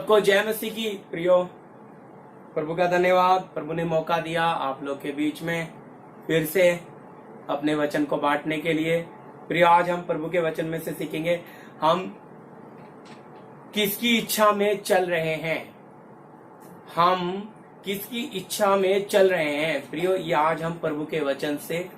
सबको जय मसीह की। प्रियो, प्रभु का धन्यवाद। प्रभु ने मौका दिया आप लोग के बीच में फिर से अपने वचन को बांटने के लिए। प्रियो, आज हम प्रभु के वचन में से सीखेंगे हम किसकी इच्छा में चल रहे हैं। हम किसकी इच्छा में चल रहे हैं। प्रियो, ये आज हम प्रभु के वचन से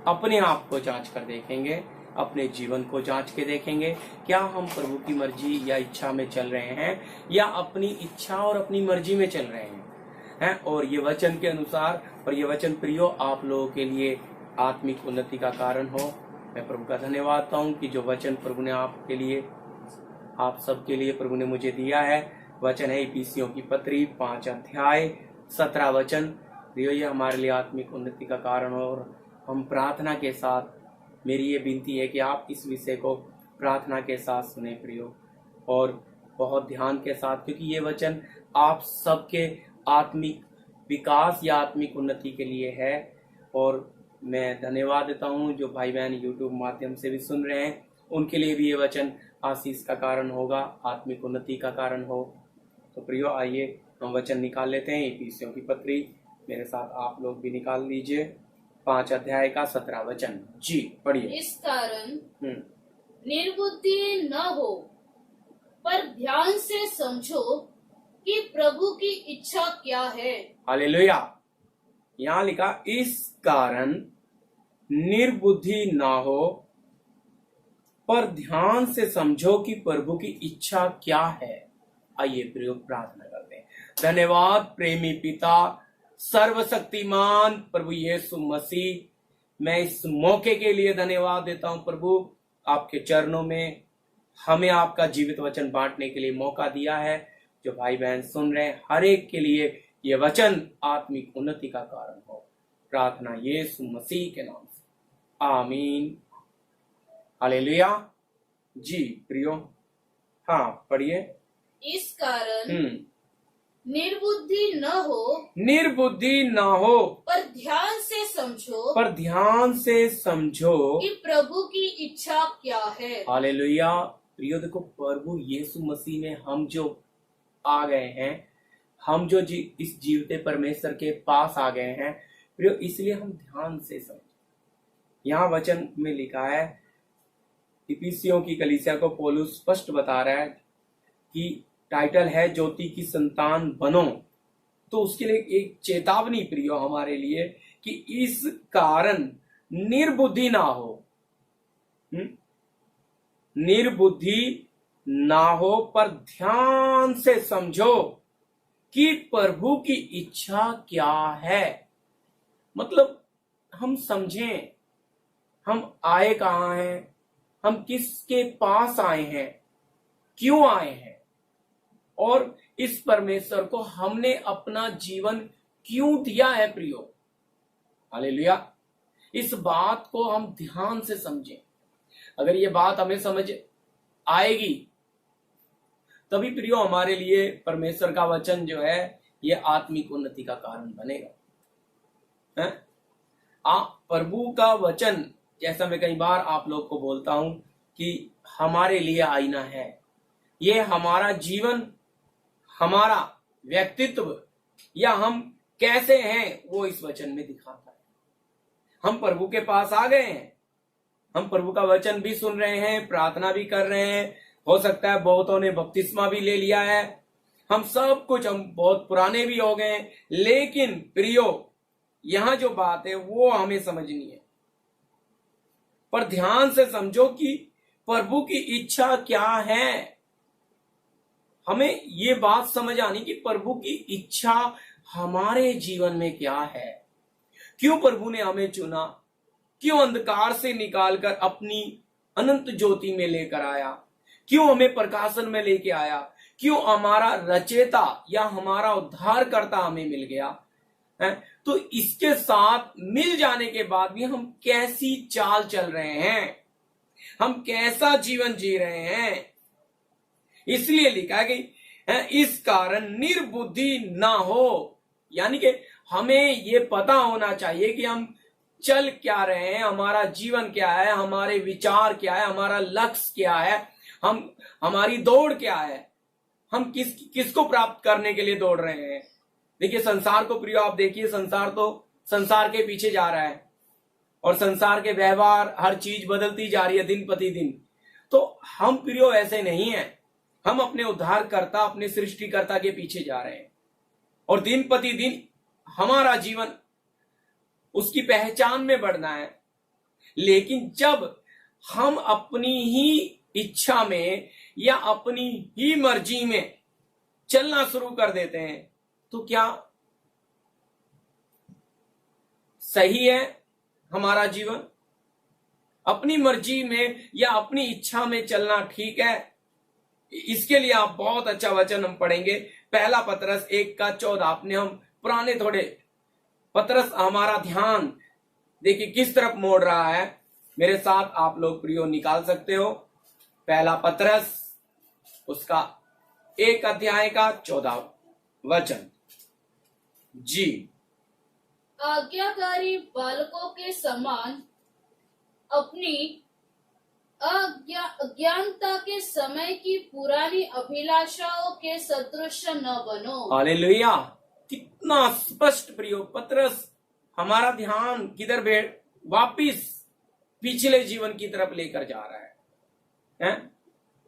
अपने आप को जांच कर देखेंगे, अपने जीवन को जांच के देखेंगे, क्या हम प्रभु की मर्जी या इच्छा में चल रहे हैं या अपनी इच्छा और अपनी मर्जी में चल रहे हैं। और ये वचन के अनुसार, और ये वचन प्रियो आप लोगों के लिए आत्मिक उन्नति का कारण हो। मैं प्रभु का धन्यवाद देता हूँ कि जो वचन प्रभु ने आपके लिए, आप सबके लिए प्रभु ने मुझे दिया है। वचन है इफिसियों की पत्री 5 अध्याय 17 वचन। प्रियो, ये हमारे लिए आत्मिक उन्नति का कारण हो। और हम प्रार्थना के साथ, मेरी ये विनती है कि आप इस विषय को प्रार्थना के साथ सुने प्रियो, और बहुत ध्यान के साथ, क्योंकि ये वचन आप सबके आत्मिक विकास या आत्मिक उन्नति के लिए है। और मैं धन्यवाद देता हूँ जो भाई बहन यूट्यूब माध्यम से भी सुन रहे हैं, उनके लिए भी ये वचन आशीष का कारण होगा, आत्मिक उन्नति का कारण हो। तो प्रियो, आइए हम वचन निकाल लेते हैं। इफिसियों की पत्री मेरे साथ आप लोग भी निकाल लीजिए, 5 अध्याय का 17 वचन। जी पढ़िए। इस कारण निर्बुद्धि न हो, पर ध्यान से समझो कि प्रभु की इच्छा क्या है। हालेलुया। यहाँ लिखा, इस कारण निर्बुद्धि ना हो, पर ध्यान से समझो कि प्रभु की इच्छा क्या है। आइए प्रियो प्रार्थना करते हैं। धन्यवाद प्रेमी पिता, सर्वशक्तिमान प्रभु यीशु मसीह, मैं इस मौके के लिए धन्यवाद देता हूं। प्रभु, आपके चरणों में हमें आपका जीवित वचन बांटने के लिए मौका दिया है। जो भाई बहन सुन रहे हैं, हर एक के लिए ये वचन आत्मिक उन्नति का कारण हो। प्रार्थना यीशु मसीह के नाम से, आमीन। हालेलुया। जी प्रियो, हाँ पढ़िए। इस कारण निर्बुद्धि न हो, निर्बुद्धि ना हो, पर ध्यान से समझो, पर ध्यान से समझो कि प्रभु की इच्छा क्या है। हालेलुया। प्रियो देखो, प्रभु यीशु मसीह में हम जो आ गए हैं, हम जो इस जीवते परमेश्वर के पास आ गए हैं प्रियो, इसलिए हम ध्यान से समझें। यहाँ वचन में लिखा है, इफिसियों की कलीसिया को पौलुस स्पष्ट बता रहा है कि टाइटल है ज्योति की संतान बनो। तो उसके लिए एक चेतावनी प्रियो हमारे लिए कि इस कारण निर्बुद्धि ना हो, निर्बुद्धि ना हो, पर ध्यान से समझो कि प्रभु की इच्छा क्या है। मतलब हम समझें, हम आए कहां हैं, हम किसके पास आए हैं, क्यों आए हैं, और इस परमेश्वर को हमने अपना जीवन क्यों दिया है प्रियो। हालेलुया। इस बात को हम ध्यान से समझें। अगर ये बात हमें समझ आएगी तभी प्रियो हमारे लिए परमेश्वर का वचन जो है ये आत्मिक उन्नति का कारण बनेगा। प्रभु का वचन, जैसा मैं कई बार आप लोग को बोलता हूं कि हमारे लिए आईना है। ये हमारा जीवन, हमारा व्यक्तित्व या हम कैसे हैं वो इस वचन में दिखाता है। हम प्रभु के पास आ गए हैं, हम प्रभु का वचन भी सुन रहे हैं, प्रार्थना भी कर रहे हैं, हो सकता है बहुतों ने बपतिस्मा भी ले लिया है, हम सब कुछ, हम बहुत पुराने भी हो गए हैं। लेकिन प्रियो, यहां जो बात है वो हमें समझनी है। पर ध्यान से समझो कि प्रभु की इच्छा क्या है। हमें ये बात समझ आनी कि प्रभु की इच्छा हमारे जीवन में क्या है। क्यों प्रभु ने हमें चुना, क्यों अंधकार से निकालकर अपनी अनंत ज्योति में लेकर आया, क्यों हमें प्रकाशन में लेके आया, क्यों हमारा रचेता या हमारा उद्धारकर्ता हमें मिल गया है। तो इसके साथ मिल जाने के बाद भी हम कैसी चाल चल रहे हैं, हम कैसा जीवन जी रहे हैं। इसलिए लिखा कि इस कारण निर्बुद्धि ना हो, यानी कि हमें ये पता होना चाहिए कि हम चल क्या रहे हैं, हमारा जीवन क्या है, हमारे विचार क्या है, हमारा लक्ष्य क्या है, हमारी दौड़ क्या है। हम किसको प्राप्त करने के लिए दौड़ रहे हैं। देखिए संसार को प्रियो आप देखिए, संसार तो संसार के पीछे जा रहा है और संसार के व्यवहार हर चीज बदलती जा रही है दिन प्रतिदिन। तो हम प्रियो ऐसे नहीं है, हम अपने उद्धारकर्ता अपने सृष्टिकर्ता के पीछे जा रहे हैं और दिन प्रतिदिन हमारा जीवन उसकी पहचान में बढ़ना है। लेकिन जब हम अपनी ही इच्छा में या अपनी ही मर्जी में चलना शुरू कर देते हैं तो क्या सही है हमारा जीवन? अपनी मर्जी में या अपनी इच्छा में चलना ठीक है? इसके लिए आप बहुत अच्छा वचन हम पढ़ेंगे, पहला पतरस 1:14। आपने हम पुराने थोड़े पतरस हमारा ध्यान देखिए किस तरफ मोड़ रहा है। मेरे साथ आप लोग प्रियो निकाल सकते हो, पहला पतरस उसका 1:14 वचन जी। आज्ञाकारी बालकों के समान अपनी अज्ञानता के समय की पुरानी अभिलाषाओं के सदृश न बनो। हालेलुया, कितना स्पष्ट प्रियो पतरस हमारा ध्यान किधर वापिस पिछले जीवन की तरफ लेकर जा रहा है?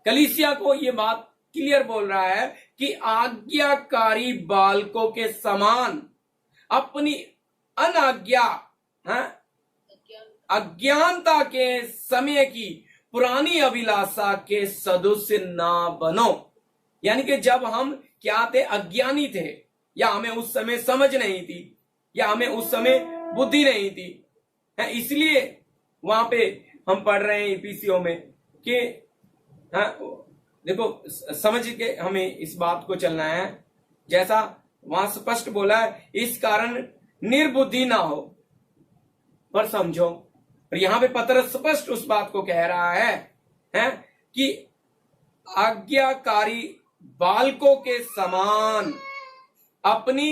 कलीसिया को ये बात क्लियर बोल रहा है कि आज्ञाकारी बालकों के समान अपनी अनाज्ञा अज्ञानता के समय की पुरानी अभिलाषा के सदृश ना बनो। यानी कि जब हम क्या थे, अज्ञानी थे, या हमें उस समय समझ नहीं थी, या हमें उस समय बुद्धि नहीं थी, इसलिए वहां पे हम पढ़ रहे हैं इफिसियों में कि देखो समझ के हमें इस बात को चलना है जैसा वहां स्पष्ट बोला है, इस कारण निर्बुद्धि ना हो पर समझो। और यहां पे पतरस स्पष्ट उस बात को कह रहा है कि आज्ञाकारी बालकों के समान अपनी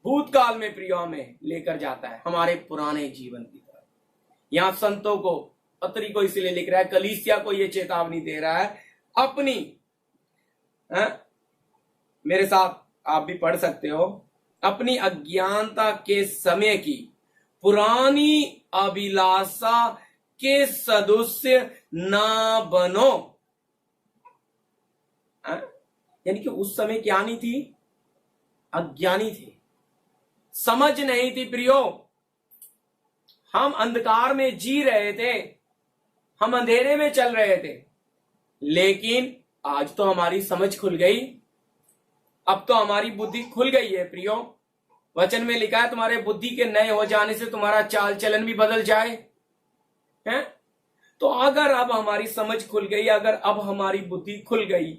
भूतकाल में प्रियो में लेकर जाता है, हमारे पुराने जीवन की तरफ। यहां संतों को पत्री को इसलिए लिख रहा है, कलीसिया को यह चेतावनी दे रहा है अपनी मेरे साथ आप भी पढ़ सकते हो, अपनी अज्ञानता के समय की पुरानी अभिलाषा के सदृश ना बनो। यानी कि उस समय क्या नहीं थी, अज्ञानी थे, समझ नहीं थी प्रियो, हम अंधकार में जी रहे थे, हम अंधेरे में चल रहे थे। लेकिन आज तो हमारी समझ खुल गई, अब तो हमारी बुद्धि खुल गई है प्रियो। वचन में लिखा है तुम्हारे बुद्धि के नए हो जाने से तुम्हारा चाल चलन भी बदल जाए। हैं? तो अगर अब हमारी समझ खुल गई, अगर अब हमारी बुद्धि खुल गई,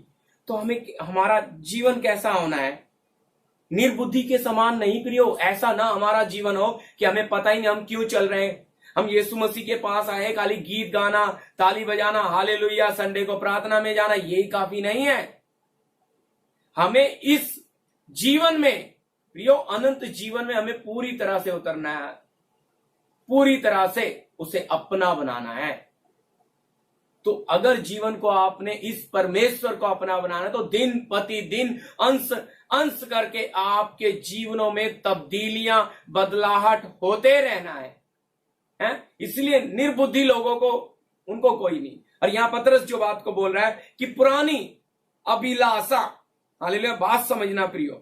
तो हमें हमारा जीवन कैसा होना है? निर्बुद्धि के समान नहीं प्रियो। ऐसा ना हमारा जीवन हो कि हमें पता ही नहीं हम क्यों चल रहे हैं। हम यीशु मसीह के पास आए खाली गीत गाना, ताली बजाना, हालेलुया, संडे को प्रार्थना में जाना, यही काफी नहीं है। हमें इस जीवन में प्रियो, अनंत जीवन में हमें पूरी तरह से उतरना है, पूरी तरह से उसे अपना बनाना है। तो अगर जीवन को आपने इस परमेश्वर को अपना बनाना है तो दिन प्रतिदिन अंश अंश करके आपके जीवनों में तब्दीलियां, बदलाहट होते रहना है? इसलिए निर्बुद्धि लोगों को उनको कोई नहीं। और यहां पतरस जो बात को बोल रहा है कि पुरानी अभिलाषा, हालेलुया, बात समझना प्रियो,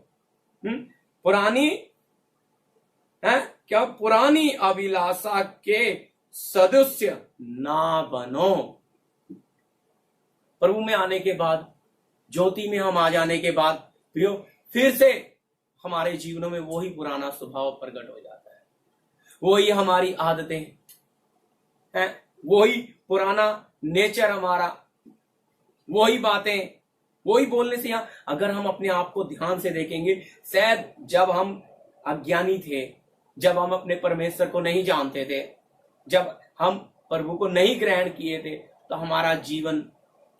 पुरानी क्या, पुरानी अभिलाषा के सदस्य ना बनो। प्रभु में आने के बाद, ज्योति में हम आ जाने के बाद प्रियो, फिर से हमारे जीवनों में वही पुराना स्वभाव प्रकट हो जाता है, वही हमारी आदतें हैं, वही पुराना नेचर हमारा, वही बातें, वही बोलने से। यहां अगर हम अपने आप को ध्यान से देखेंगे, शायद जब हम अज्ञानी थे, जब हम अपने परमेश्वर को नहीं जानते थे, जब हम प्रभु को नहीं ग्रहण किए थे, तो हमारा जीवन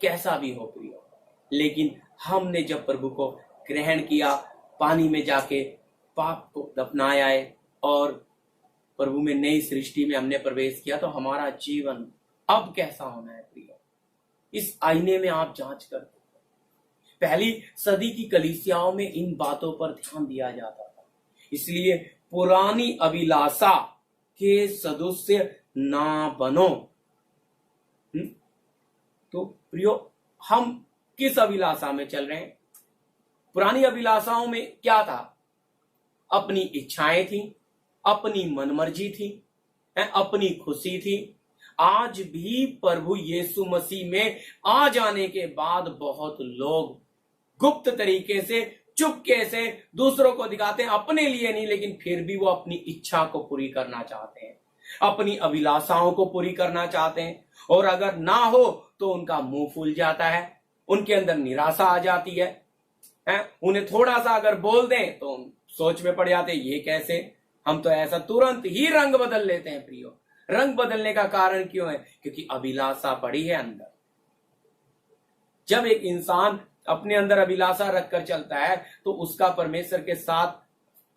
कैसा भी हो प्रियो। लेकिन हमने जब प्रभु को ग्रहण किया, पानी में जाके पाप को दफनाया है और प्रभु में नई सृष्टि में हमने प्रवेश किया, तो हमारा जीवन अब कैसा होना है प्रियो। इस आईने में आप जांच कर, पहली सदी की कलीसियाओं में इन बातों पर ध्यान दिया जाता था। इसलिए पुरानी अभिलाषा के सदस्य ना बनो। तो प्रियो, हम किस अभिलाषा में चल रहे हैं? पुरानी अभिलाषाओं में क्या था? अपनी इच्छाएं थी, अपनी मनमर्जी थी, अपनी खुशी थी। आज भी प्रभु यीशु मसीह में आ जाने के बाद बहुत लोग गुप्त तरीके से, चुपके से दूसरों को दिखाते हैं, अपने लिए नहीं, लेकिन फिर भी वो अपनी इच्छा को पूरी करना चाहते हैं, अपनी अभिलाषाओं को पूरी करना चाहते हैं। और अगर ना हो तो उनका मुंह फूल जाता है, उनके अंदर निराशा आ जाती है। उन्हें थोड़ा सा अगर बोल दें तो सोच में पड़ जाते हैं, ये कैसे? हम तो ऐसा तुरंत ही रंग बदल लेते हैं। प्रियो, रंग बदलने का कारण क्यों है? क्योंकि अभिलाषा पड़ी है अंदर। जब एक इंसान अपने अंदर अभिलाषा रखकर चलता है तो उसका परमेश्वर के साथ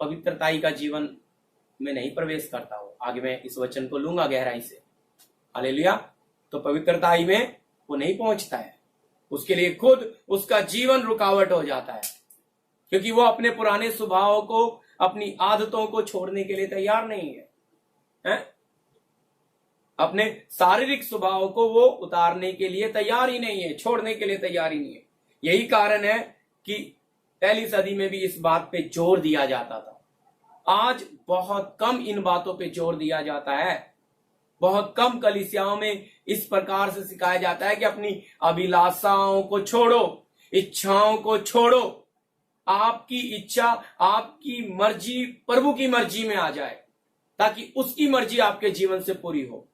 पवित्रताई का जीवन में नहीं प्रवेश करता हो। आगे मैं इस वचन को लूंगा गहराई से। हालेलुया। तो पवित्रताई में वो नहीं पहुंचता है, उसके लिए खुद उसका जीवन रुकावट हो जाता है, क्योंकि वो अपने पुराने स्वभाव को, अपनी आदतों को छोड़ने के लिए तैयार नहीं है, अपने शारीरिक स्वभाव को वो उतारने के लिए तैयार ही नहीं है, छोड़ने के लिए तैयार ही नहीं है। यही कारण है कि पहली सदी में भी इस बात पे जोर दिया जाता था। आज बहुत कम इन बातों पे जोर दिया जाता है। बहुत कम कलीसियाओं में इस प्रकार से सिखाया जाता है कि अपनी अभिलाषाओं को छोड़ो, इच्छाओं को छोड़ो, आपकी इच्छा, आपकी मर्जी प्रभु की मर्जी में आ जाए, ताकि उसकी मर्जी आपके जीवन से पूरी हो।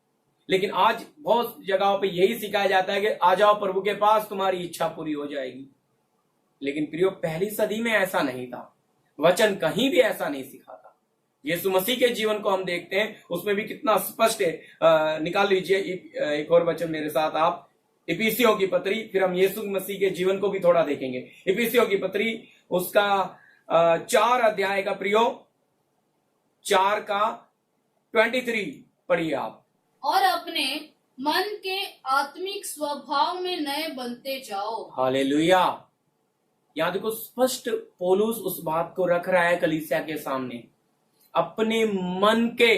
लेकिन आज बहुत जगहों पे यही सिखाया जाता है कि आ जाओ प्रभु के पास, तुम्हारी इच्छा पूरी हो जाएगी। लेकिन प्रियो, पहली सदी में ऐसा नहीं था, वचन कहीं भी ऐसा नहीं सिखाता। यीशु मसीह के जीवन को हम देखते हैं, उसमें भी कितना स्पष्ट है। निकाल लीजिए एक और वचन मेरे साथ आप, इफिसियों की पत्री, फिर हम यीशु मसीह के जीवन को भी थोड़ा देखेंगे। इफिसियों की पत्री उसका 4 अध्याय का प्रियो 4 का 23 पढ़िए आप। और अपने मन के आत्मिक स्वभाव में नए बनते जाओ। हालेलुया। यहां देखो, स्पष्ट पौलुस उस बात को रख रहा है कलीसिया के सामने, अपने मन के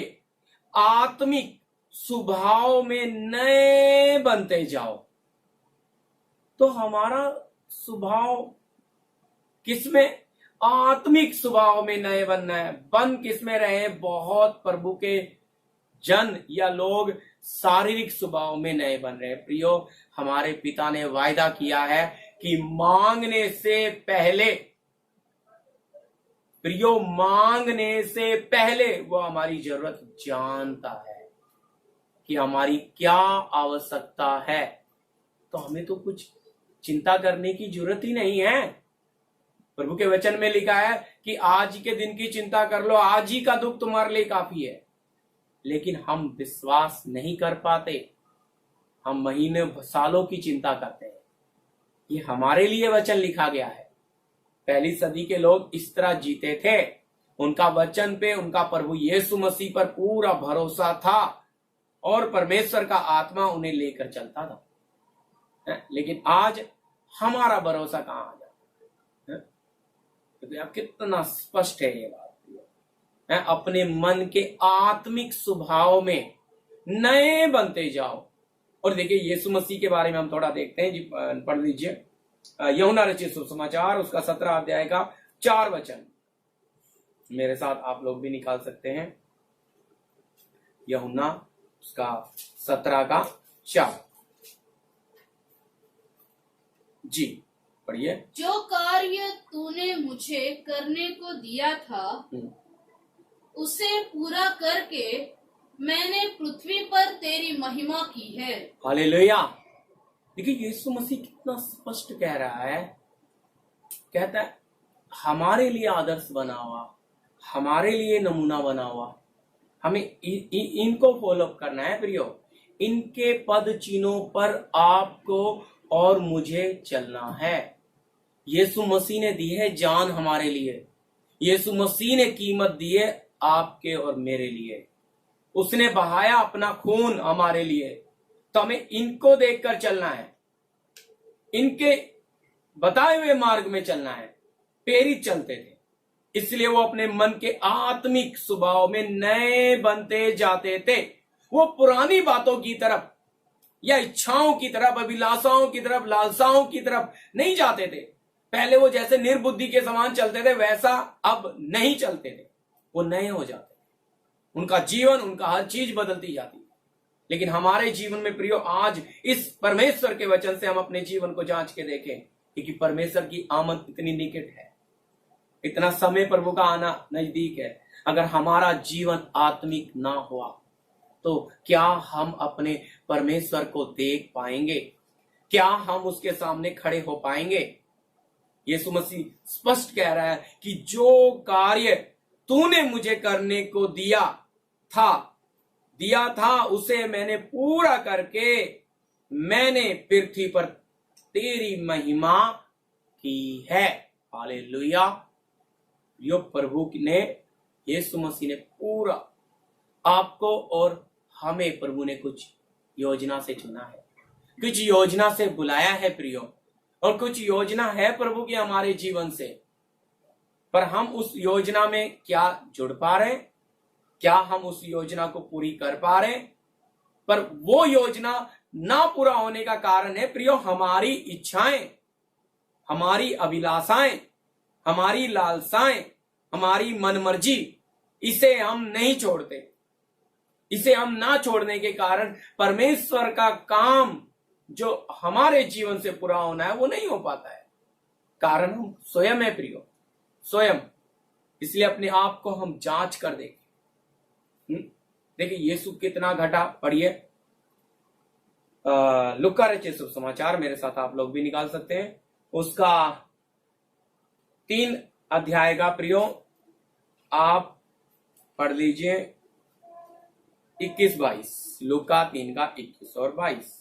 आत्मिक स्वभाव में नए बनते जाओ। तो हमारा स्वभाव किसमें? आत्मिक स्वभाव में नए बनना है। बन किसमें रहे? बहुत प्रभु के जन या लोग शारीरिक स्वभाव में नए बन रहे हैं। प्रियो, हमारे पिता ने वायदा किया है कि मांगने से पहले, प्रियो, मांगने से पहले वो हमारी जरूरत जानता है कि हमारी क्या आवश्यकता है। तो हमें तो कुछ चिंता करने की जरूरत ही नहीं है। प्रभु के वचन में लिखा है कि आज के दिन की चिंता कर लो, आज ही का दुख तुम्हारे लिए काफी है। लेकिन हम विश्वास नहीं कर पाते, हम महीने सालों की चिंता करते हैं। ये हमारे लिए वचन लिखा गया है। पहली सदी के लोग इस तरह जीते थे, उनका वचन पे, उनका प्रभु यीशु मसीह पर पूरा भरोसा था और परमेश्वर का आत्मा उन्हें लेकर चलता था। लेकिन आज हमारा भरोसा कहां आ जाता है? तो कितना स्पष्ट है ये बात। अपने मन के आत्मिक स्वभाव में नए बनते जाओ। और देखिए, यीशु मसीह के बारे में हम थोड़ा देखते हैं जी, पढ़ लीजिए यूहन्ना रचित सुसमाचार उसका 17 अध्याय का 4 वचन। मेरे साथ आप लोग भी निकाल सकते हैं। यूहन्ना उसका 17 का 4 जी, पढ़िए। जो कार्य तूने मुझे करने को दिया था उसे पूरा करके मैंने पृथ्वी पर तेरी महिमा की है। हालेलुया। देखिए, यीशु मसीह कितना स्पष्ट कह रहा है। कहता है हमारे लिए आदर्श बना हुआ, हमारे लिए नमूना बना हुआ, हमें इनको फॉलो करना है। प्रियो, इनके पद चिन्हों पर आपको और मुझे चलना है। यीशु मसीह ने दी है जान हमारे लिए, यीशु मसीह ने कीमत दी है आपके और मेरे लिए, उसने बहाया अपना खून हमारे लिए। तो हमें इनको देखकर चलना है, इनके बताए हुए मार्ग में चलना है, प्रेरित चलते थे। इसलिए वो अपने मन के आत्मिक स्वभाव में नए बनते जाते थे। वो पुरानी बातों की तरफ या इच्छाओं की तरफ, अभिलाषाओं की तरफ, लालसाओं की तरफ नहीं जाते थे। पहले वो जैसे निर्बुद्धि के समान चलते थे, वैसा अब नहीं चलते थे। वो नए हो जाते, उनका जीवन, उनका हर चीज बदलती जाती है। लेकिन हमारे जीवन में प्रियो, आज इस परमेश्वर के वचन से हम अपने जीवन को जांच के देखें, क्योंकि परमेश्वर की आमद इतनी निकट है, इतना समय प्रभु का आना नजदीक है। अगर हमारा जीवन आत्मिक ना हुआ तो क्या हम अपने परमेश्वर को देख पाएंगे? क्या हम उसके सामने खड़े हो पाएंगे? यीशु मसीह स्पष्ट कह रहा है कि जो कार्य तूने मुझे करने को दिया था उसे मैंने पूरा करके मैंने पृथ्वी पर तेरी महिमा की है। हालेलुया। यो प्रभु ने, यीशु मसीह ने पूरा आपको और हमें प्रभु ने कुछ योजना से चुना है, कुछ योजना से बुलाया है प्रियो, और कुछ योजना है प्रभु की हमारे जीवन से। पर हम उस योजना में क्या जुड़ पा रहे हैं? क्या हम उस योजना को पूरी कर पा रहे हैं? पर वो योजना ना पूरा होने का कारण है प्रियो हमारी इच्छाएं, हमारी अभिलाषाएं, हमारी लालसाएं, हमारी मनमर्जी। इसे हम नहीं छोड़ते। इसे हम ना छोड़ने के कारण परमेश्वर का काम जो हमारे जीवन से पूरा होना है वो नहीं हो पाता है। कारण हम स्वयं है प्रियो, स्वयं। इसलिए अपने आप को हम जांच कर देखें। देखिए यीशु कितना घटा। पढ़िए लुका रचित शुभ समाचार, मेरे साथ आप लोग भी निकाल सकते हैं, उसका 3 अध्याय का प्रियो आप पढ़ लीजिए 21-22। लुका 3 का 21 और 22।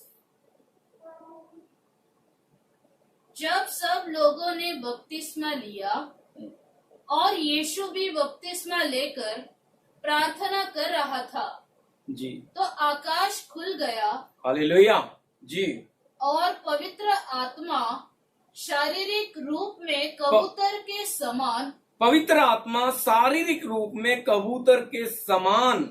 जब सब लोगों ने बपतिस्मा लिया और यीशु भी बपतिस्मा लेकर प्रार्थना कर रहा था जी, तो आकाश खुल गया। हालेलुया जी। और पवित्र आत्मा शारीरिक रूप में कबूतर के समान, पवित्र आत्मा शारीरिक रूप में कबूतर के समान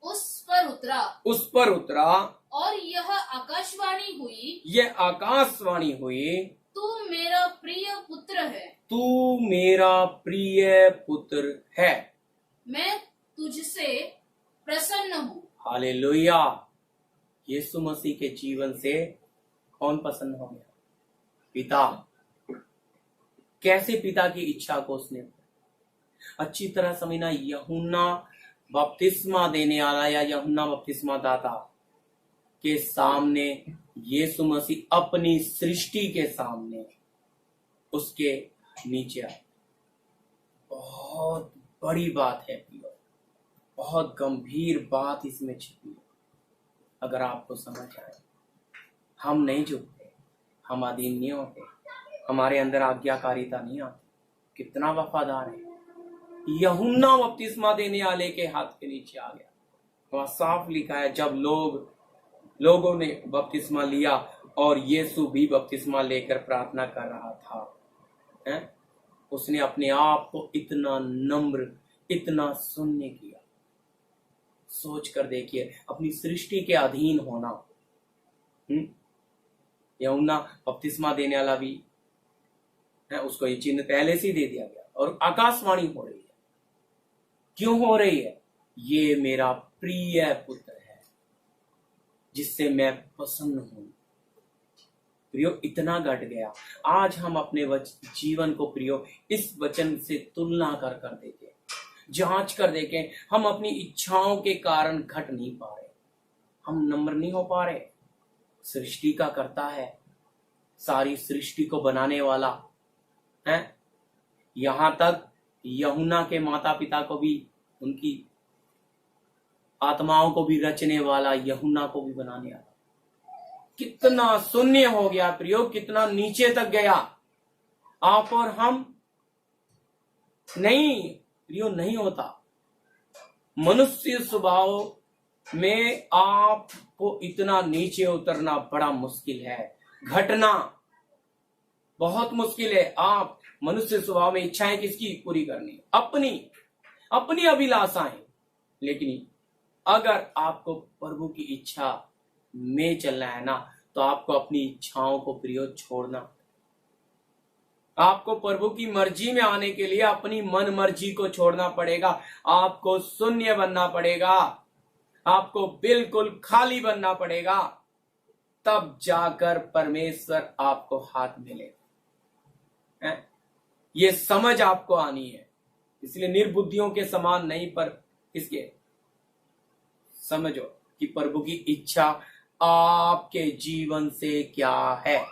उस पर उतरा और यह आकाशवाणी हुई, यह आकाशवाणी हुई, तू मेरा प्रिय पुत्र है, तू मेरा प्रिय पुत्र है, मैं तुझसे प्रसन्न हूँ। हालेलुया। यीशु मसीह के जीवन से कौन प्रसन्न हो गया? पिता। कैसे पिता की इच्छा को उसने अच्छी तरह समझना। यूहन्ना बपतिस्मा देने वाला या यूहन्ना बपतिस्मा दाता के सामने यीशु मसीह अपनी सृष्टि के सामने उसके नीचे आए। बहुत बड़ी बात है, बहुत गंभीर बात इसमें छिपी है। अगर आपको समझ आए, हम नहीं झुकते, हम अधीन नहीं होते, हमारे अंदर आज्ञाकारिता नहीं आती। कितना वफादार है। यूहन्ना बपतिस्मा देने वाले के हाथ के नीचे आ गया। वहां साफ लिखा है, जब लोगों ने बपतिस्मा लिया और यीशु भी बपतिस्मा लेकर प्रार्थना कर रहा था, उसने अपने आप को इतना नम्र, इतना शून्य किया। सोच कर देखिए, अपनी सृष्टि के अधीन होना। यूहन्ना बपतिस्मा देने वाला भी है, उसको ये चिन्ह पहले से दे दिया गया और आकाशवाणी हो रही है। क्यों हो रही है? ये मेरा प्रिय पुत्र है जिससे मैं प्रसन्न हूं। प्रियो इतना घट गया। आज हम अपने जीवन को प्रियो इस वचन से तुलना कर देखें, जांच कर देखें। हम अपनी इच्छाओं के कारण घट नहीं पा रहे, हम नम्र नहीं हो पा रहे। सृष्टि का करता है, सारी सृष्टि को बनाने वाला है। यहां तक यूहन्ना के माता पिता को भी, उनकी आत्माओं को भी रचने वाला, यूहन्ना को भी बनाने वाला। कितना शून्य हो गया प्रियो, कितना नीचे तक गया आप और हम। नहीं प्रियो, नहीं होता। मनुष्य स्वभाव में आपको इतना नीचे उतरना बड़ा मुश्किल है, घटना। बहुत मुश्किल है। आप मनुष्य स्वभाव में इच्छाएं किसकी पूरी करनी? अपनी अपनी अभिलाषाएं। लेकिन अगर आपको प्रभु की इच्छा में चलना है ना, तो आपको अपनी इच्छाओं को प्रियो छोड़ना। आपको प्रभु की मर्जी में आने के लिए अपनी मन मर्जी को छोड़ना पड़ेगा। आपको शून्य बनना पड़ेगा, आपको बिल्कुल खाली बनना पड़ेगा, तब जाकर परमेश्वर आपको हाथ मिलेगा। ये समझ आपको आनी है। इसलिए निर्बुद्धियों के समान नहीं, पर किसके? समझो कि प्रभु की इच्छा आपके जीवन से क्या है।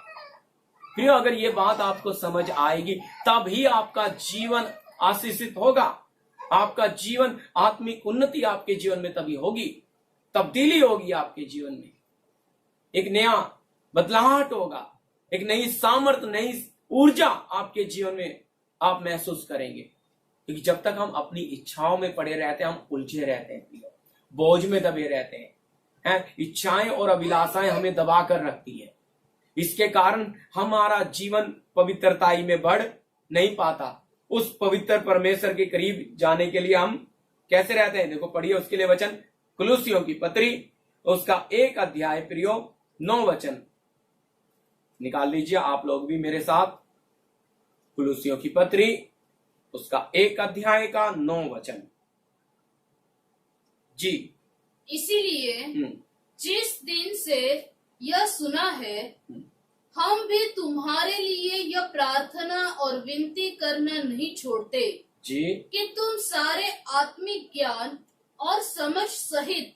फिर अगर ये बात आपको समझ आएगी, तभी आपका जीवन आशीषित होगा। आपका जीवन, आत्मिक उन्नति आपके जीवन में तभी होगी, तब्दीली होगी आपके जीवन में। एक नया बदलाहट होगा, एक नई सामर्थ्य, नई ऊर्जा आपके जीवन में आप महसूस करेंगे। क्योंकि जब तक हम अपनी इच्छाओं में पड़े रहते हैं, हम उलझे रहते हैं, बोझ में दबे रहते हैं। इच्छाएं और अभिलाषाएं हमें दबा कर रखती है। इसके कारण हमारा जीवन पवित्रताई में बढ़ नहीं पाता। उस पवित्र परमेश्वर के करीब जाने के लिए हम कैसे रहते हैं? देखो, पढ़िए उसके लिए वचन, कुलुसियों की पत्री, उसका 1 अध्याय प्रियो 9 वचन निकाल लीजिए आप लोग भी मेरे साथ। कुलुसियों की पत्री, उसका 1 अध्याय का 9 वचन जी। इसीलिए जिस दिन से यह सुना है, हम भी तुम्हारे लिए यह प्रार्थना और विनती करना नहीं छोड़ते जी कि तुम सारे आत्मिक ज्ञान और समझ सहित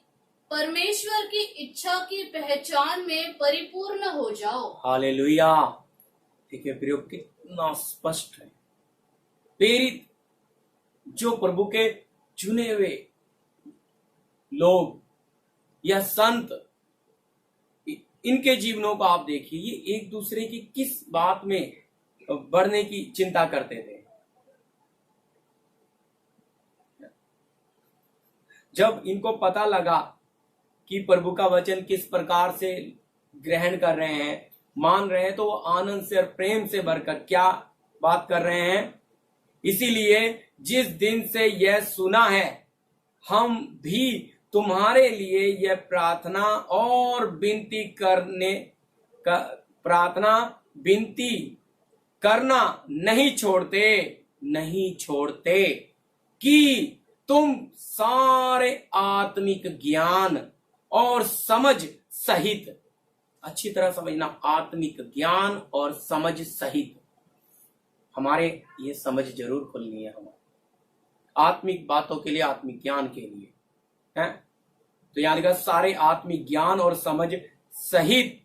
परमेश्वर की इच्छा की पहचान में परिपूर्ण हो जाओ। हालेलुया। देखिए प्रियो, कितना स्पष्ट है। प्रेरित जो प्रभु के चुने हुए लोग या संत, इनके जीवनों को आप देखिए, ये एक दूसरे की किस बात में बढ़ने की चिंता करते थे। जब इनको पता लगा कि प्रभु का वचन किस प्रकार से ग्रहण कर रहे हैं, मान रहे हैं, तो वो आनंद से और प्रेम से भरकर क्या बात कर रहे हैं? इसीलिए जिस दिन से यह सुना है, हम भी तुम्हारे लिए यह प्रार्थना और विनती करना नहीं छोड़ते कि तुम सारे आत्मिक ज्ञान और समझ सहित, अच्छी तरह समझना, आत्मिक ज्ञान और समझ सहित। हमारे ये समझ जरूर खुलनी है, हमारी आत्मिक बातों के लिए, आत्मिक ज्ञान के लिए है। तो यहां लिखा सारे आत्मिक ज्ञान और समझ सहित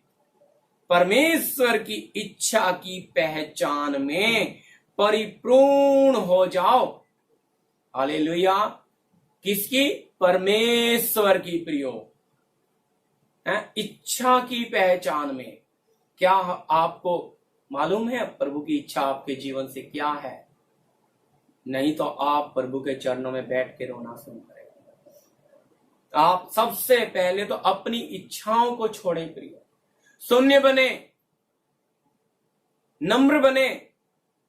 परमेश्वर की इच्छा की पहचान में परिपूर्ण हो जाओ। हालेलुया। किसकी? परमेश्वर की प्रियो है, इच्छा की पहचान में। क्या आपको मालूम है प्रभु की इच्छा आपके जीवन से क्या है? नहीं तो आप प्रभु के चरणों में बैठ के रोना शुरू करेंगे। आप सबसे पहले तो अपनी इच्छाओं को छोड़ें प्रिय, शून्य बने, नम्र बने,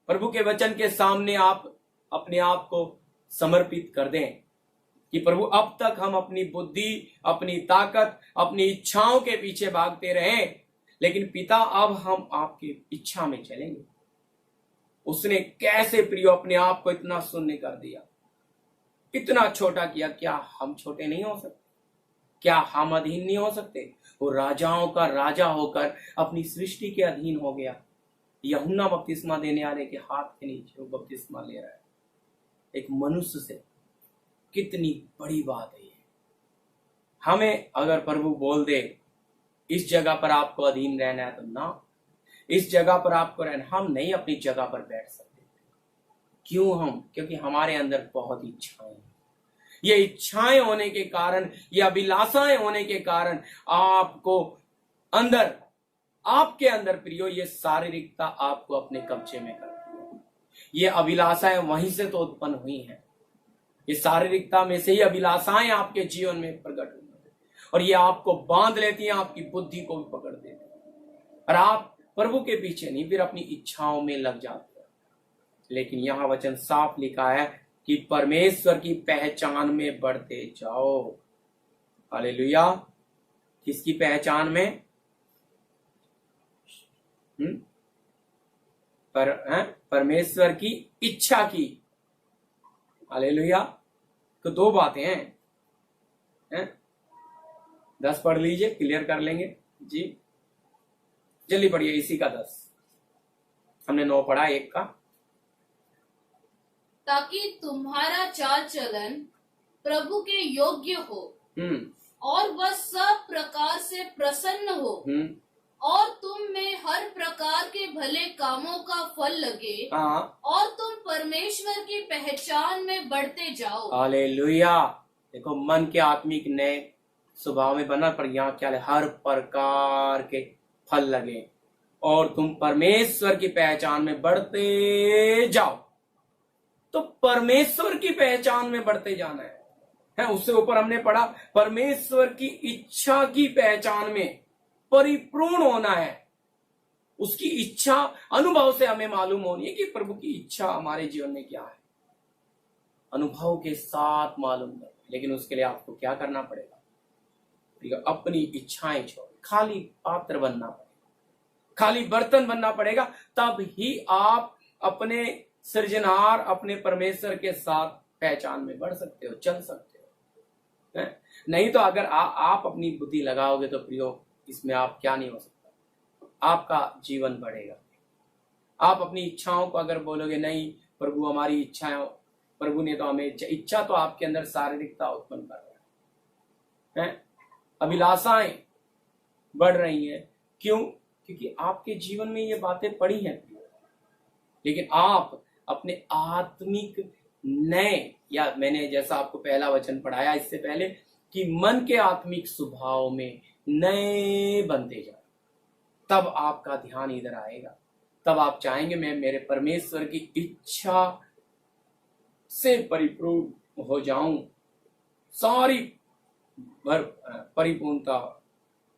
प्रभु के वचन के सामने आप अपने आप को समर्पित कर दें कि प्रभु, अब तक हम अपनी बुद्धि, अपनी ताकत, अपनी इच्छाओं के पीछे भागते रहे, लेकिन पिता अब हम आपकी इच्छा में चलेंगे। उसने कैसे प्रियो अपने आप को इतना शून्य कर दिया, इतना छोटा किया। क्या हम छोटे नहीं हो सकते? क्या हम अधीन नहीं हो सकते? वो राजाओं का राजा होकर अपनी सृष्टि के अधीन हो गया। यूहन्ना बपतिस्मा देने वाले के हाथ के नीचे वो बपतिस्मा ले रहा है, एक मनुष्य से। कितनी बड़ी बात है ये। हमें अगर प्रभु बोल दे इस जगह पर आपको अधीन रहना है, तो ना, इस जगह पर आपको रहना, हम नहीं अपनी जगह पर बैठ सकते। क्यों हम? क्योंकि हमारे अंदर बहुत इच्छाएं हैं। ये इच्छाएं होने के कारण, ये अभिलाषाएं होने के कारण आपको अंदर, आपके अंदर प्रियो, ये शारीरिकता आपको अपने कब्जे में करती है। ये अभिलाषाएं वहीं से तो उत्पन्न हुई हैं। ये शारीरिकता में से ही अभिलाषाएं आपके जीवन में प्रकट हुई हैं, और ये आपको बांध लेती हैं, आपकी बुद्धि को भी पकड़ देती हैं, और आप प्रभु के पीछे नहीं, फिर अपनी इच्छाओं में लग जाते हैं। लेकिन यहां वचन साफ लिखा है कि परमेश्वर की पहचान में बढ़ते जाओ। हालेलुया। किसकी पहचान में? परमेश्वर की इच्छा की। हालेलुया। तो दो बातें हैं, 10 पढ़ लीजिए, क्लियर कर लेंगे जी। जल्दी पढ़िए इसी का 10। हमने 9 पढ़ा, 1 का। ताकि तुम्हारा चाल चलन प्रभु के योग्य हो और वह सब प्रकार से प्रसन्न हो और तुम में हर प्रकार के भले कामों का फल लगे और तुम परमेश्वर की पहचान में बढ़ते जाओ। हालेलुया। देखो, मन के आत्मिक नए स्वभाव में बना, पर यहाँ क्या है? हर प्रकार के फल लगे और तुम परमेश्वर की पहचान में बढ़ते जाओ। तो परमेश्वर की पहचान में बढ़ते जाना है। उससे ऊपर हमने पढ़ा परमेश्वर की इच्छा की पहचान में परिपूर्ण होना है। उसकी इच्छा अनुभव से हमें मालूम होनी है कि प्रभु की इच्छा हमारे जीवन में क्या है, अनुभव के साथ मालूम है। लेकिन उसके लिए आपको क्या करना पड़ेगा? अपनी इच्छाएं छोड़, खाली पात्र बनना पड़ेगा, खाली बर्तन बनना पड़ेगा। तब ही आप अपने सृजनहार, अपने परमेश्वर के साथ पहचान में बढ़ सकते हो, चल सकते हो। नहीं तो अगर आप अपनी बुद्धि लगाओगे तो प्रियो, इसमें आप क्या नहीं हो सकता, आपका जीवन बढ़ेगा। आप अपनी इच्छाओं को अगर बोलोगे नहीं प्रभु हमारी इच्छाएं, प्रभु ने तो हमें इच्छा तो आपके अंदर शारीरिकता उत्पन्न कर रहा है, अभिलाषाएं बढ़ रही हैं। क्यों? क्योंकि आपके जीवन में ये बातें पड़ी हैं। लेकिन आप अपने आत्मिक नए, या मैंने जैसा आपको पहला वचन पढ़ाया इससे पहले, कि मन के आत्मिक स्वभाव में नए बनते जाए, तब आपका ध्यान इधर आएगा। तब आप चाहेंगे मैं मेरे परमेश्वर की इच्छा से परिपूर्ण हो जाऊं, सारी परिपूर्णता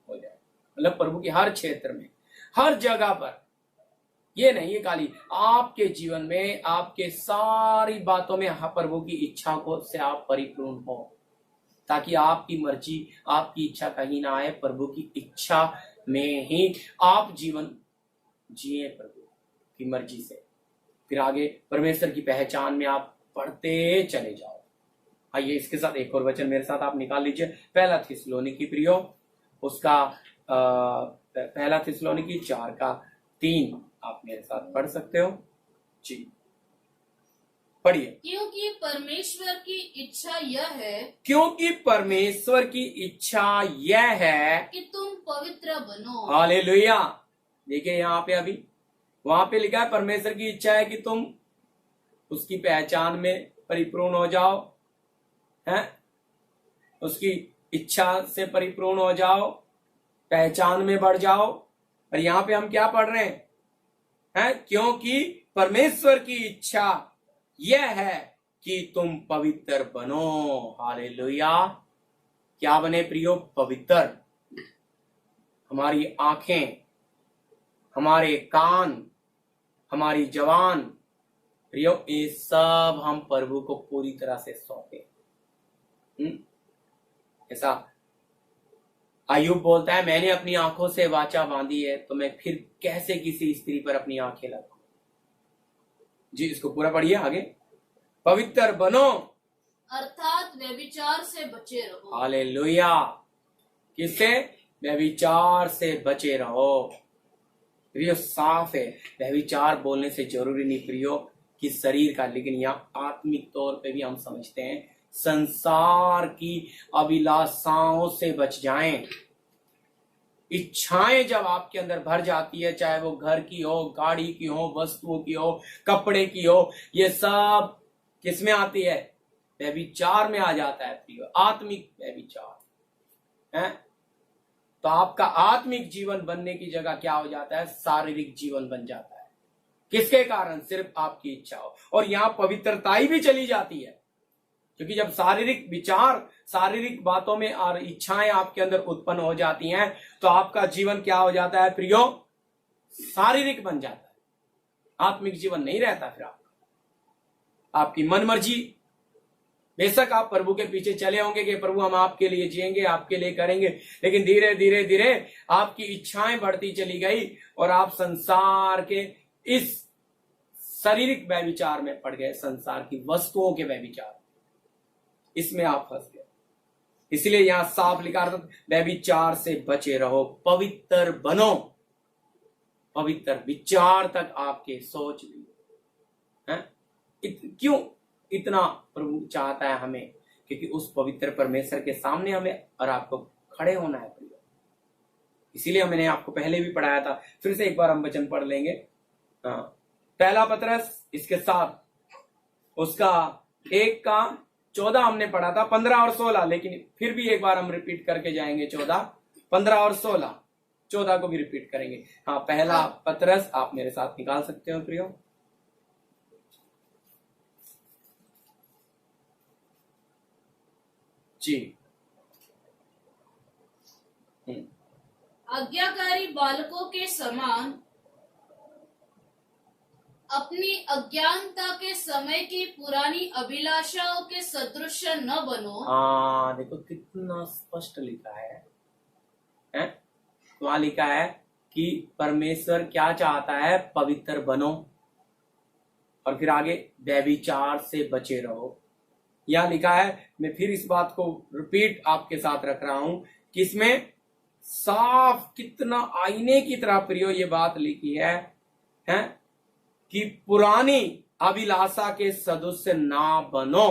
हो जाए। मतलब प्रभु की हर क्षेत्र में, हर जगह पर। ये नहीं है खाली आपके जीवन में, आपके सारी बातों में प्रभु की इच्छा को से आप परिपूर्ण हो, ताकि आपकी मर्जी, आपकी इच्छा कहीं ना आए। प्रभु की इच्छा में ही आप जीवन जिए प्रभु की मर्जी से। फिर आगे परमेश्वर की पहचान में आप बढ़ते चले जाओ। आइए इसके साथ एक और वचन मेरे साथ आप निकाल लीजिए, पहला थिस्सलुनीकी प्रियो, उसका पहला थिस्सलुनीकी 4:3 आप मेरे साथ पढ़ सकते हो जी। पढ़िए। क्योंकि परमेश्वर की इच्छा यह है, क्योंकि परमेश्वर की इच्छा यह है कि तुम पवित्र बनो। हालेलुया। देखिए यहाँ पे, अभी वहां पे लिखा है परमेश्वर की इच्छा है कि तुम उसकी पहचान में परिपूर्ण हो जाओ, हैं? उसकी इच्छा से परिपूर्ण हो जाओ, पहचान में बढ़ जाओ। और यहाँ पे हम क्या पढ़ रहे हैं? क्योंकि परमेश्वर की इच्छा यह है कि तुम पवित्र बनो। हालेलुया। क्या बने प्रियो? पवित्र। हमारी आंखें, हमारे कान, हमारी जवान प्रियो, ये सब हम प्रभु को पूरी तरह से सौंपे। ऐसा अय्यूब बोलता है, मैंने अपनी आंखों से वाचा बांधी है, तो मैं फिर कैसे किसी स्त्री पर अपनी आंखें लगाऊं? जी, इसको पूरा पढ़िए आगे। पवित्र बनो अर्थात व्यभिचार से बचे रहो। हालेलुया। किससे? व्यभिचार से बचे रहो। प्रियो साफ है, व्यभिचार बोलने से जरूरी नहीं प्रियो कि शरीर का, लेकिन यहाँ आत्मिक तौर पे भी हम समझते हैं संसार की अभिलाषाओं से बच जाएं। इच्छाएं जब आपके अंदर भर जाती है, चाहे वो घर की हो, गाड़ी की हो, वस्तुओं की हो, कपड़े की हो, ये सब किस में आती है? व्यभिचार में आ जाता है प्रियो, आत्मिक व्यभिचार है। तो आपका आत्मिक जीवन बनने की जगह क्या हो जाता है? शारीरिक जीवन बन जाता है। किसके कारण? सिर्फ आपकी इच्छा हो। और यहाँ पवित्रताई भी चली जाती है, क्योंकि जब शारीरिक विचार, शारीरिक बातों में और इच्छाएं आपके अंदर उत्पन्न हो जाती हैं, तो आपका जीवन क्या हो जाता है प्रियो? शारीरिक बन जाता है, आत्मिक जीवन नहीं रहता फिर आपकी मन मर्जी। बेशक आप प्रभु के पीछे चले होंगे कि प्रभु हम आपके लिए जिएंगे, आपके लिए करेंगे, लेकिन धीरे धीरे धीरे आपकी इच्छाएं बढ़ती चली गई और आप संसार के इस शारीरिक व्यभिचार में पड़ गए, संसार की वस्तुओं के व्यभिचार, इसमें आप फंस गए। इसलिए यहां साफ लिखा था, व्यभिचार से बचे रहो, पवित्र बनो। पवित्र विचार तक आपके सोच भी है। क्यों इतना प्रभु चाहता है हमें? क्योंकि उस पवित्र परमेश्वर के सामने हमें और आपको खड़े होना है। इसीलिए मैंने आपको पहले भी पढ़ाया था, फिर से एक बार हम वचन पढ़ लेंगे। पहला पतरस इसके साथ उसका 1:14 हमने पढ़ा था, 15 और 16, लेकिन फिर भी एक बार हम रिपीट करके जाएंगे। 14, 15 और 16, 14 को भी रिपीट करेंगे। हाँ, पहला पतरस आप मेरे साथ निकाल सकते हो प्रियो। जी। आज्ञाकारी बालकों के समान अपनी अज्ञानता के समय की पुरानी अभिलाषाओं के सदृश न बनो। हाँ, देखो कितना स्पष्ट लिखा है? वहां लिखा है कि परमेश्वर क्या चाहता है? पवित्र बनो, और फिर आगे व्यभिचार से बचे रहो। यहां लिखा है, मैं फिर इस बात को रिपीट आपके साथ रख रहा हूं कि इसमें साफ कितना आईने की तरह प्रियो ये बात लिखी है कि पुरानी अभिलाषा के सदस्य ना बनो।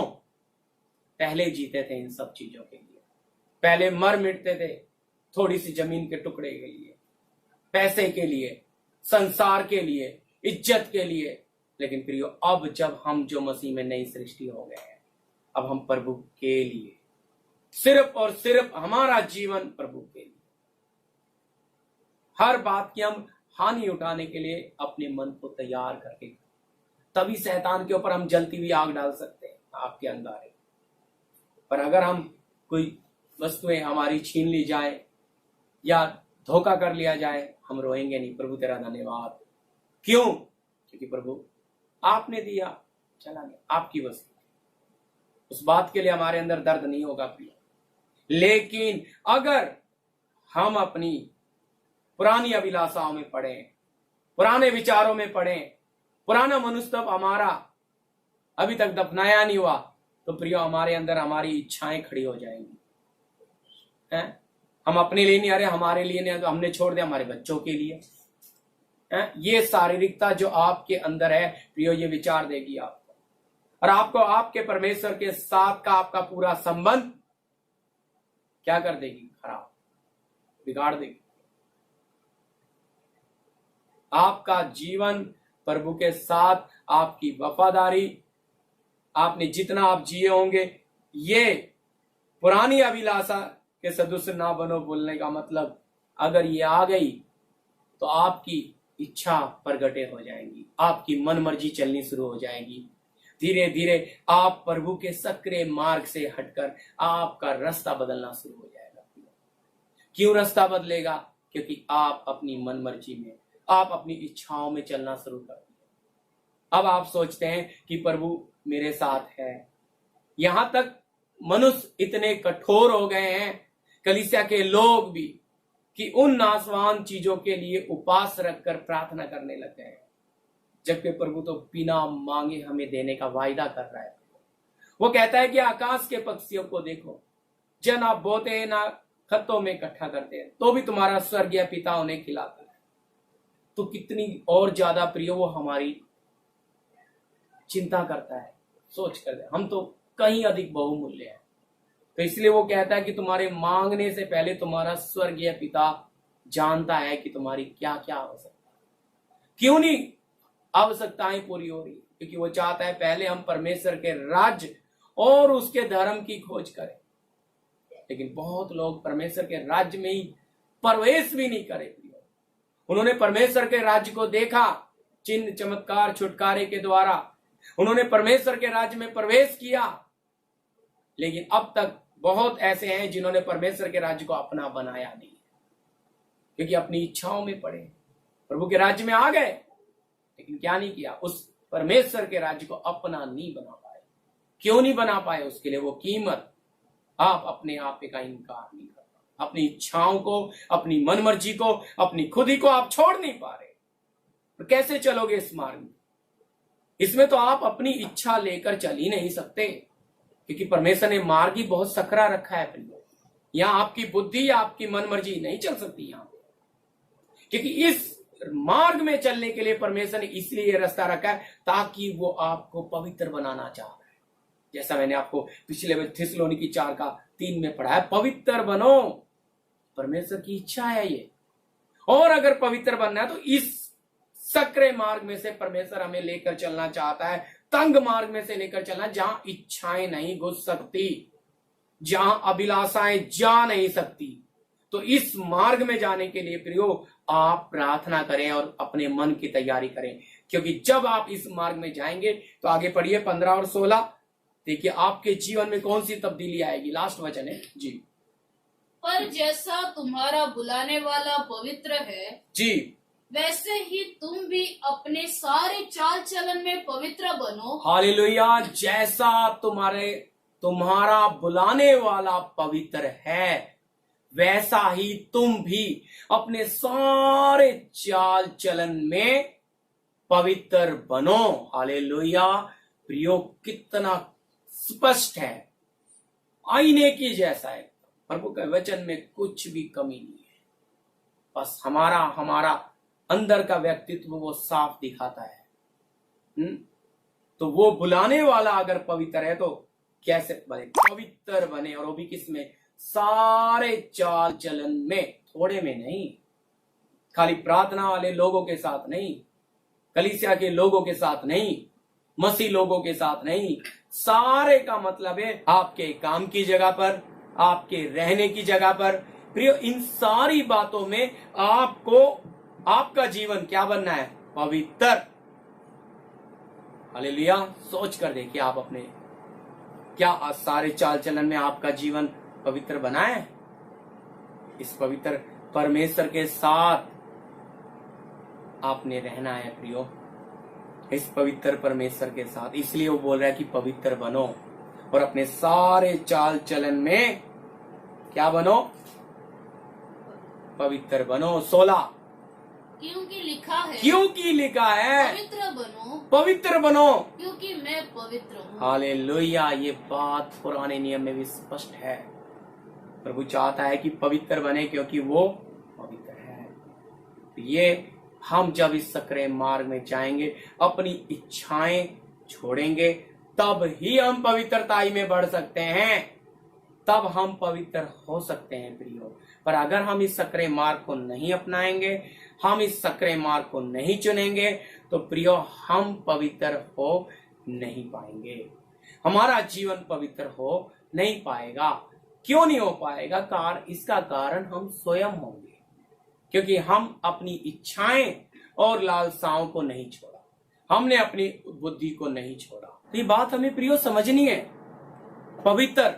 पहले जीते थे इन सब चीजों के लिए, पहले मर मिटते थे थोड़ी सी जमीन के टुकड़े के लिए, पैसे के लिए, संसार के लिए, इज्जत के लिए। लेकिन प्रियो अब जब हम जो मसीह में नई सृष्टि हो गए हैं, अब हम प्रभु के लिए, सिर्फ और सिर्फ हमारा जीवन प्रभु के लिए, हर बात की हम हानि उठाने के लिए अपने मन को तैयार करके, तभी शैतान के ऊपर हम जलती हुई आग डाल सकते हैं आपके अंगारे। पर अगर हम कोई वस्तुएं हमारी छीन ली जाए या धोखा कर लिया जाए, हम रोएंगे नहीं, प्रभु तेरा धन्यवाद। क्यों? क्योंकि प्रभु आपने दिया, चला गया, आपकी वस्तु, उस बात के लिए हमारे अंदर दर्द नहीं होगा प्रिय। लेकिन अगर हम अपनी पुरानी अभिलाषाओं में पड़े, पुराने विचारों में पड़े, पुराना मनुष्य हमारा अभी तक दफनाया नहीं हुआ, तो प्रियो हमारे अंदर हमारी इच्छाएं खड़ी हो जाएंगी। हम अपने लिए नहीं, अरे हमारे लिए नहीं, तो हमने छोड़ दिया हमारे बच्चों के लिए। ये शारीरिकता जो आपके अंदर है प्रियो, ये विचार देगी आपको, और आपको आपके परमेश्वर के साथ का आपका पूरा संबंध क्या कर देगी? खराब, बिगाड़ देगी। आपका जीवन प्रभु के साथ, आपकी वफादारी, आपने जितना आप जिए होंगे, ये पुरानी अभिलाषा के सदस्य ना बनो बोलने का मतलब, अगर ये आ गई तो आपकी इच्छा प्रगटे हो जाएंगी, आपकी मन मर्जी चलनी शुरू हो जाएगी। धीरे धीरे आप प्रभु के सक्रिय मार्ग से हटकर आपका रास्ता बदलना शुरू हो जाएगा। क्यों रास्ता बदलेगा? क्योंकि आप अपनी मन मर्जी में, आप अपनी इच्छाओं में चलना शुरू कर दिया। अब आप सोचते हैं कि प्रभु मेरे साथ है। यहां तक मनुष्य इतने कठोर हो गए हैं, कलीसिया के लोग भी, कि उन नाशवान चीजों के लिए उपवास रखकर प्रार्थना करने लग गए हैं, जबकि प्रभु तो बिना मांगे हमें देने का वायदा कर रहा है। वो कहता है कि आकाश के पक्षियों को देखो, जन आप बोते हैं ना खतों में इकट्ठा करते हैं, तो भी तुम्हारा स्वर्गीय पिता उन्हें खिलाता है। तो कितनी और ज्यादा प्रिय वो हमारी चिंता करता है। सोच कर, हम तो कहीं अधिक बहुमूल्य है। तो इसलिए वो कहता है कि तुम्हारे मांगने से पहले तुम्हारा स्वर्गीय पिता जानता है कि तुम्हारी क्या क्या आवश्यकता है। क्यों नहीं आवश्यकताएं पूरी हो रही? क्योंकि वो चाहता है पहले हम परमेश्वर के राज्य और उसके धर्म की खोज करें। लेकिन बहुत लोग परमेश्वर के राज्य में ही प्रवेश भी नहीं करे। उन्होंने परमेश्वर के राज्य को देखा चिन्ह चमत्कार छुटकारे के द्वारा, उन्होंने परमेश्वर के राज्य में प्रवेश किया, लेकिन अब तक बहुत ऐसे हैं जिन्होंने परमेश्वर के राज्य को अपना बनाया नहीं, क्योंकि अपनी इच्छाओं में पड़े, प्रभु के राज्य में आ गए, लेकिन क्या नहीं किया, उस परमेश्वर के राज्य को अपना नहीं बना पाए। क्यों नहीं बना पाए? उसके लिए वो कीमत आप अपने आप का इनकार नहीं कर पा, अपनी इच्छाओं को, अपनी मनमर्जी को, अपनी खुदी को आप छोड़ नहीं पा रहे। तो कैसे चलोगे इस मार्ग में? इसमें तो आप अपनी इच्छा लेकर चल ही नहीं सकते, क्योंकि परमेश्वर ने मार्ग ही बहुत सकरा रखा है प्रियो। यहां आपकी बुद्धि या आपकी मनमर्जी नहीं चल सकती यहां, क्योंकि इस मार्ग में चलने के लिए परमेश्वर ने इसलिए रास्ता रखा है ताकि वो आपको पवित्र बनाना चाह रहा है। जैसा मैंने आपको पिछले थिस्सलुनीकी 4:3 में पढ़ा है, पवित्र बनो, परमेश्वर की इच्छा है ये। और अगर पवित्र बनना है तो इस सकरे मार्ग में से परमेश्वर हमें लेकर चलना चाहता है, तंग मार्ग में से लेकर चलना, जहां इच्छाएं नहीं घुस सकती, जहां अभिलाषाएं जा नहीं सकती। तो इस मार्ग में जाने के लिए प्रियो आप प्रार्थना करें और अपने मन की तैयारी करें, क्योंकि जब आप इस मार्ग में जाएंगे तो आगे पढ़िए 15 और 16, देखिए आपके जीवन में कौन सी तब्दीली आएगी। लास्ट वचन है जी। पर जैसा तुम्हारा बुलाने वाला पवित्र है जी, वैसे ही तुम भी अपने सारे चाल चलन में पवित्र बनो। हालेलुया। जैसा तुम्हारा बुलाने वाला पवित्र है, वैसा ही तुम भी अपने सारे चाल चलन में पवित्र बनो। हालेलुया। प्रियो, कितना स्पष्ट है, आईने की जैसा है। प्रभु के वचन में कुछ भी कमी नहीं है, बस हमारा अंदर का व्यक्तित्व वो साफ दिखाता है। तो वो बुलाने वाला अगर पवित्र है तो कैसे बने? पवित्र बने, और वो भी किसमें? सारे चाल चलन में, थोड़े में नहीं, खाली प्रार्थना वाले लोगों के साथ नहीं, कलीसिया के लोगों के साथ नहीं, मसीह लोगों के साथ नहीं, सारे का मतलब है आपके काम की जगह पर, आपके रहने की जगह पर। प्रियो, इन सारी बातों में आपको आपका जीवन क्या बनना है? पवित्र। हालेलुया। सोच कर देखिए आप अपने, क्या सारे चाल चलन में आपका जीवन पवित्र बना है? इस पवित्र परमेश्वर के साथ आपने रहना है प्रियो, इस पवित्र परमेश्वर के साथ। इसलिए वो बोल रहा है कि पवित्र बनो और अपने सारे चाल चलन में क्या बनो? पवित्र बनो। 16, क्योंकि लिखा है, पवित्र बनो क्योंकि मैं पवित्र हूँ। हालेलुया। ये बात पुराने नियम में भी स्पष्ट है। प्रभु चाहता है कि पवित्र बने क्योंकि वो पवित्र है। तो ये हम जब इस सकरे मार्ग में जाएंगे, अपनी इच्छाएं छोड़ेंगे, तब ही हम पवित्रताई में बढ़ सकते हैं, तब हम पवित्र हो सकते हैं प्रियो। पर अगर हम इस सकरे मार्ग को नहीं अपनाएंगे, हम इस सकरे मार्ग को नहीं चुनेंगे, तो प्रियो हम पवित्र हो नहीं पाएंगे, हमारा जीवन पवित्र हो नहीं पाएगा। क्यों नहीं हो पाएगा? इसका कारण हम स्वयं होंगे, क्योंकि हम अपनी इच्छाएं और लालसाओं को नहीं छोड़ा, हमने अपनी बुद्धि को नहीं छोड़ा। तो ये बात हमें प्रियो समझनी है। पवित्र,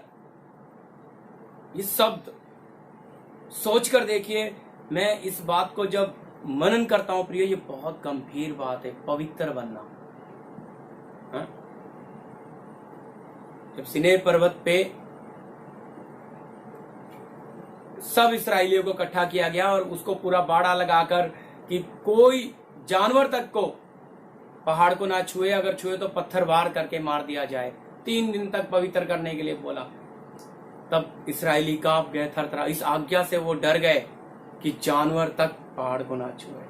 ये शब्द सोच कर देखिए। मैं इस बात को जब मनन करता हूं प्रियो, ये बहुत गंभीर बात है, पवित्र बनना। हा? जब सिनै पर्वत पे सब इसराइलियों को इकट्ठा किया गया और उसको पूरा बाड़ा लगाकर कि कोई जानवर तक को पहाड़ को ना छुए, अगर छुए तो पत्थर वार करके मार दिया जाए, 3 दिन तक पवित्र करने के लिए बोला, तब इसराइली कांप गए, थरथरा। इस आज्ञा से वो डर गए कि जानवर तक पहाड़ को ना छुए।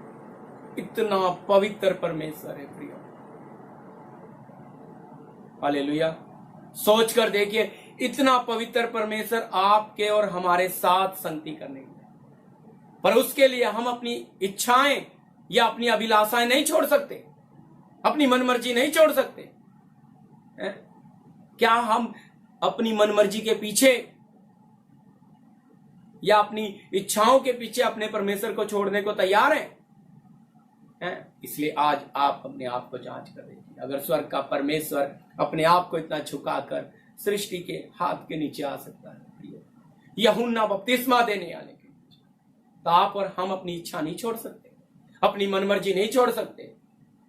इतना पवित्र परमेश्वर है प्रियो। हालेलुया। सोच कर देखिए, इतना पवित्र परमेश्वर आपके और हमारे साथ संगति करने के लिए, पर उसके लिए हम अपनी इच्छाएं या अपनी अभिलाषाएं नहीं छोड़ सकते, अपनी मनमर्जी नहीं छोड़ सकते। क्या हम अपनी मनमर्जी के पीछे या अपनी इच्छाओं के पीछे अपने परमेश्वर को छोड़ने को तैयार हैं? इसलिए आज आप अपने आप को जांच कर देखिए। अगर स्वर्ग का परमेश्वर अपने आप को इतना झुकाकर सृष्टि के हाथ के नीचे आ सकता है, यूहन्ना बपतिस्मा देने वाले के नीचे, तो आप और हम अपनी इच्छा नहीं छोड़ सकते, अपनी मनमर्जी नहीं छोड़ सकते?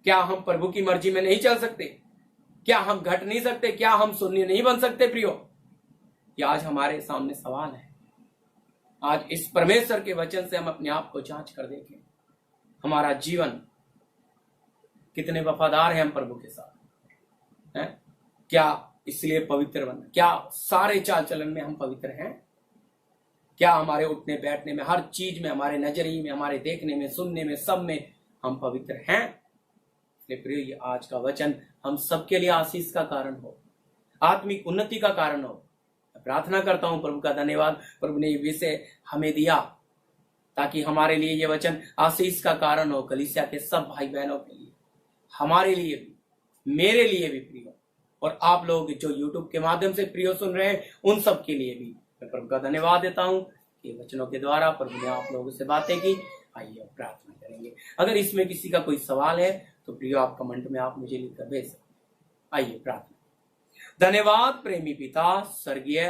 क्या हम प्रभु की मर्जी में नहीं चल सकते? क्या हम घट नहीं सकते? क्या हम शून्य नहीं बन सकते प्रियो? ये आज हमारे सामने सवाल है। आज इस परमेश्वर के वचन से हम अपने आप को जांच कर देखें, हमारा जीवन कितने वफादार है हम प्रभु के साथ है? क्या इसलिए पवित्र बनना? क्या सारे चाल चलन में हम पवित्र हैं? क्या हमारे उठने बैठने में, हर चीज में, हमारे नजरिए में, हमारे देखने में, सुनने में, सब में हम पवित्र हैं? इसलिए प्रिय, ये आज का वचन हम सबके लिए आशीष का कारण हो, आत्मिक उन्नति का कारण हो। मैं प्रार्थना करता हूं, प्रभु का धन्यवाद, प्रभु ने ये विषय हमें दिया ताकि हमारे लिए ये वचन आशीष का कारण हो, कलीसिया के सब भाई बहनों के लिए, हमारे लिए भी, मेरे लिए भी प्रिय, और आप लोग जो यूट्यूब के माध्यम से प्रिय सुन रहे हैं उन सब के लिए भी मैं प्रभु का धन्यवाद देता हूं कि वचनों के द्वारा प्रभु ने आप लोगों से बातें की। आइए प्रार्थना करेंगे। अगर इसमें किसी का कोई सवाल है तो प्रिय आप कमेंट में आप मुझे लिखकर भेज सकते। आइए प्रार्थना। धन्यवाद प्रेमी पिता स्वर्गीय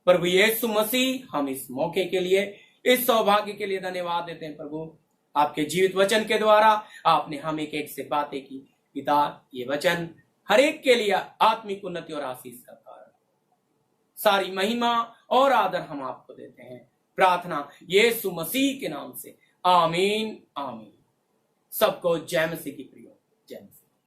प्रभु यीशु मसीह, हम इस मौके के लिए, इस सौभाग्य के लिए धन्यवाद देते हैं प्रभु। आपके जीवित वचन के द्वारा आपने हम एक एक से बातें की पिता। ये वचन हर एक के लिए आत्मिक उन्नति और आशीष का कारण। सारी महिमा और आदर हम आपको देते हैं। प्रार्थना यीशु मसीह के नाम से, आमीन आमीन। सबको जय मसीह की प्रिय, जय मसीह।